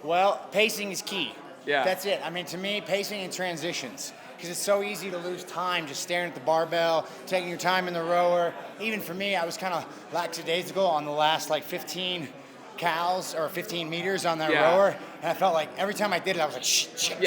Well, pacing is key. Yeah. That's it. I mean, to me, pacing and transitions. Because it's so easy to lose time just staring at the barbell, taking your time in the rower. Even for me, I was kind of lackadaisical on the last like 15 cals or 15 meters on that rower. And I felt like every time I did it, I was like, shit,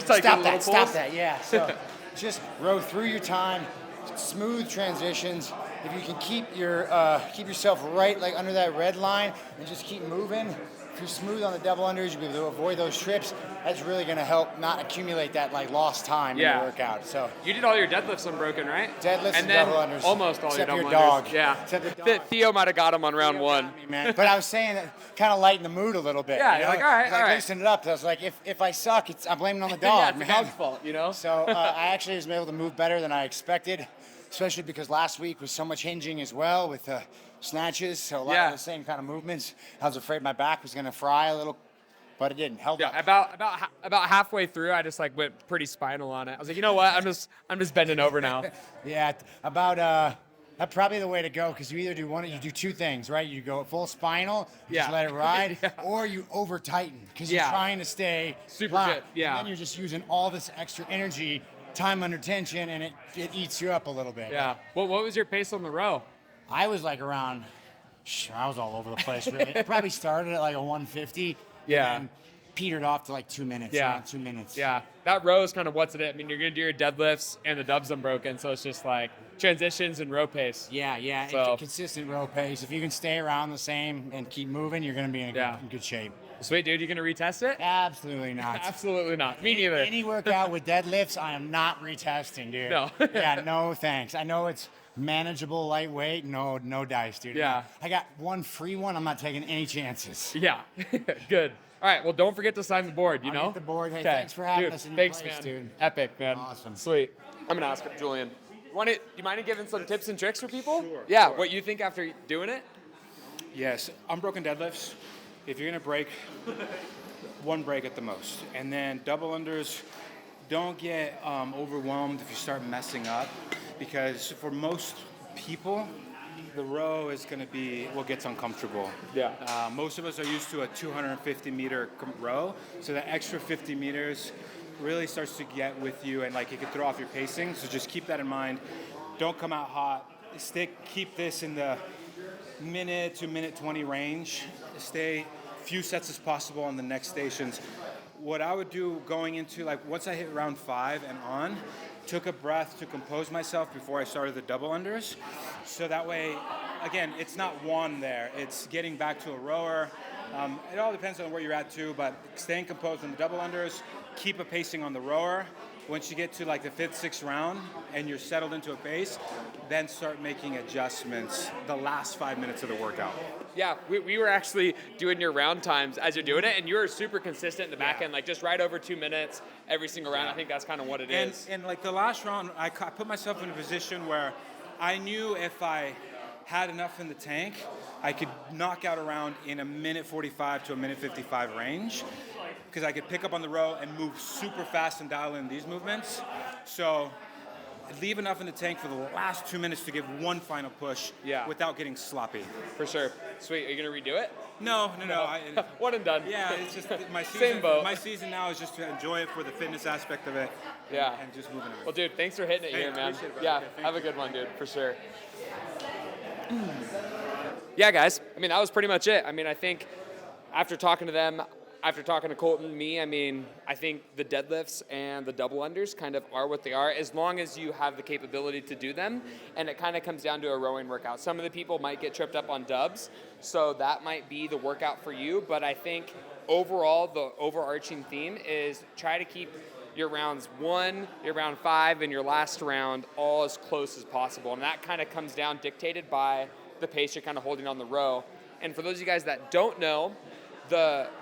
Like stop that. Yeah. So just row through your time, smooth transitions. If you can keep yourself right like under that red line and just keep moving, if you're smooth on the double unders, you'll be able to avoid those trips. That's really going to help not accumulate that like lost time in the workout. So you did all your deadlifts unbroken, right? Deadlifts and double unders. Almost all your double your dog. unders. Yeah. Except your dog. Theo might have got him on round one. Me, man. But I was saying that kind of lighten the mood a little bit. Yeah, you know? you're like, all right. Loosen it up. I was like, if I suck, I'm blaming on the dog. Yeah, it's the man. dog's fault, you know? So I actually was able to move better than I expected, especially because last week was so much hinging as well with snatches. So a lot of the same kind of movements. I was afraid my back was going to fry a little, but it didn't. Held up. About halfway through, I just like went pretty spinal on it. I was like, you know what? I'm just bending over now. Yeah, that's probably the way to go, because you either do two things, right? You go full spinal, just let it ride, or you over tighten because you're trying to stay super locked. fit. Yeah, and then you're just using all this extra energy, time under tension, and it eats you up a little bit. Yeah. What was your pace on the row? I was like I was all over the place. Really. I probably started at like a 150. Yeah. And petered off to like 2 minutes. Yeah. Around 2 minutes. Yeah. That row is kind of what's it. I mean, you're gonna do your deadlifts and the dubs unbroken, so it's just like transitions and row pace. Yeah. So, consistent row pace. If you can stay around the same and keep moving, you're gonna be in good shape. Sweet, dude. You gonna retest it? Absolutely not. Absolutely not. Me neither. Any workout with deadlifts, I am not retesting, dude. No. Yeah, no thanks. I know it's manageable, lightweight. No dice, dude. Yeah. I got one free one. I'm not taking any chances. Yeah. Good. All right. Well, don't forget to sign the board. I'll know. get the board. Hey, thanks for having us in your Thanks, place, man. dude. Epic, man. Awesome. Sweet. I'm gonna ask Julian. Do you mind giving some tips and tricks for people? Sure. Yeah. Sure. What you think after doing it? Yes, unbroken deadlifts. If you're gonna break, one break at the most, and then double unders. Don't get overwhelmed if you start messing up, because for most people, the row is going to be what gets uncomfortable. Yeah. Most of us are used to a 250 meter row, so that extra 50 meters really starts to get with you, and like it could throw off your pacing. So just keep that in mind. Don't come out hot. Keep this in the minute to minute 20 range. Stay few sets as possible on the next stations. What I would do going into, like, once I hit round 5 and on, took a breath to compose myself before I started the double unders. So that way, again, it's not one there. It's getting back to a rower. It all depends on where you're at too, but staying composed on the double unders, keep a pacing on the rower. Once you get to like the 5th, 6th round and you're settled into a pace, then start making adjustments the last 5 minutes of the workout. Yeah, we were actually doing your round times as you're doing it, and you were super consistent in the back end, like just right over 2 minutes every single round. I think that's kind of what it is. And like the last round, I put myself in a position where I knew if I had enough in the tank, I could knock out a round in a minute 45 to a minute 55 range, because I could pick up on the row and move super fast and dial in these movements. So leave enough in the tank for the last 2 minutes to give one final push without getting sloppy. For sure. Sweet. Are you going to redo it? No. One and done. Yeah, it's just my season. Same boat. My season now is just to enjoy it for the fitness aspect of it. Yeah. And just moving on. Well, dude, thanks for hitting it here, man. Appreciate it, Yeah, okay, have a good one, dude, for sure. Yeah, guys. I mean, that was pretty much it. I mean, I think after talking to them, after talking to Colton, me, I mean, I think the deadlifts and the double unders kind of are what they are, as long as you have the capability to do them. And it kind of comes down to a rowing workout. Some of the people might get tripped up on dubs, so that might be the workout for you. But I think overall, the overarching theme is try to keep your rounds 1, your round 5, and your last round all as close as possible. And that kind of comes down dictated by the pace you're kind of holding on the row. And for those of you guys that don't know,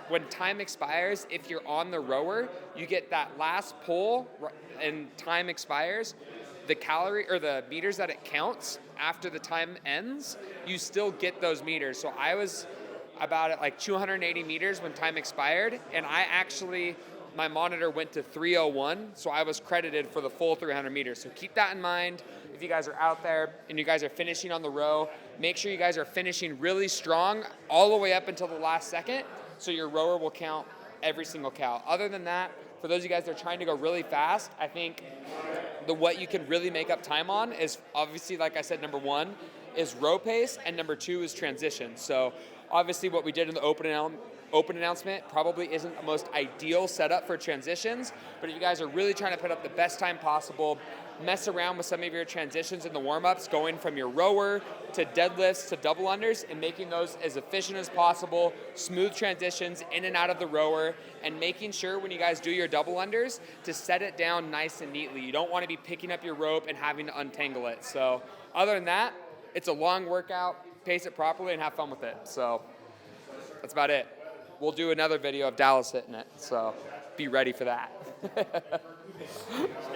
when time expires, if you're on the rower, you get that last pull and time expires. The calorie or the meters that it counts after the time ends, you still get those meters. So I was about at like 280 meters when time expired, and my monitor went to 301, so I was credited for the full 300 meters. So keep that in mind. If you guys are out there and you guys are finishing on the row, make sure you guys are finishing really strong all the way up until the last second, so your rower will count every single cal. Other than that, for those of you guys that are trying to go really fast, I think what you can really make up time on is obviously, like I said, number one is row pace, and number two is transition. So obviously what we did in the open announcement probably isn't the most ideal setup for transitions, but if you guys are really trying to put up the best time possible, mess around with some of your transitions in the warm-ups, going from your rower to deadlifts to double unders and making those as efficient as possible, smooth transitions in and out of the rower, and making sure when you guys do your double unders to set it down nice and neatly. You don't want to be picking up your rope and having to untangle it. So other than that, it's a long workout, pace it properly and have fun with it. So that's about it. We'll do another video of Dallas hitting it, so be ready for that.